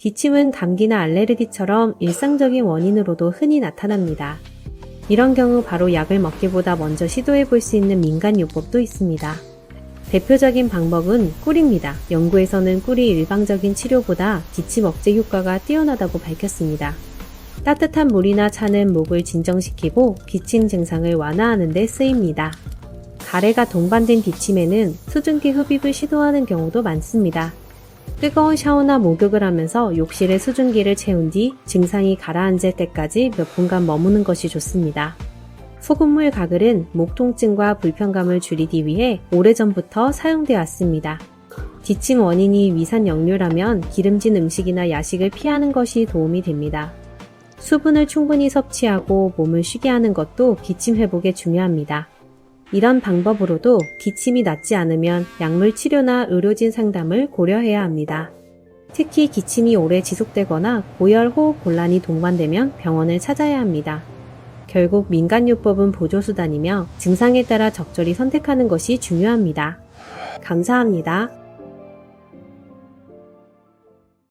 기침은 감기나 알레르기처럼 일상적인 원인으로도 흔히 나타납니다. 이런 경우 바로 약을 먹기보다 먼저 시도해 볼 수 있는 민간요법도 있습니다. 대표적인 방법은 꿀입니다. 연구에서는 꿀이 일방적인 치료보다 기침 억제 효과가 뛰어나다고 밝혔습니다. 따뜻한 물이나 차는 목을 진정시키고 기침 증상을 완화하는 데 쓰입니다. 가래가 동반된 기침에는 수증기 흡입을 시도하는 경우도 많습니다. 뜨거운 샤워나 목욕을 하면서 욕실에 수증기를 채운 뒤 증상이 가라앉을 때까지 몇 분간 머무는 것이 좋습니다. 소금물 가글은 목 통증과 불편감을 줄이기 위해 오래전부터 사용되어 왔습니다. 기침 원인이 위산 역류라면 기름진 음식이나 야식을 피하는 것이 도움이 됩니다. 수분을 충분히 섭취하고 몸을 쉬게 하는 것도 기침 회복에 중요합니다. 이런 방법으로도 기침이 낫지 않으면 약물 치료나 의료진 상담을 고려해야 합니다. 특히 기침이 오래 지속되거나 고열 호흡 곤란이 동반되면 병원을 찾아야 합니다. 결국 민간요법은 보조수단이며 증상에 따라 적절히 선택하는 것이 중요합니다. 감사합니다.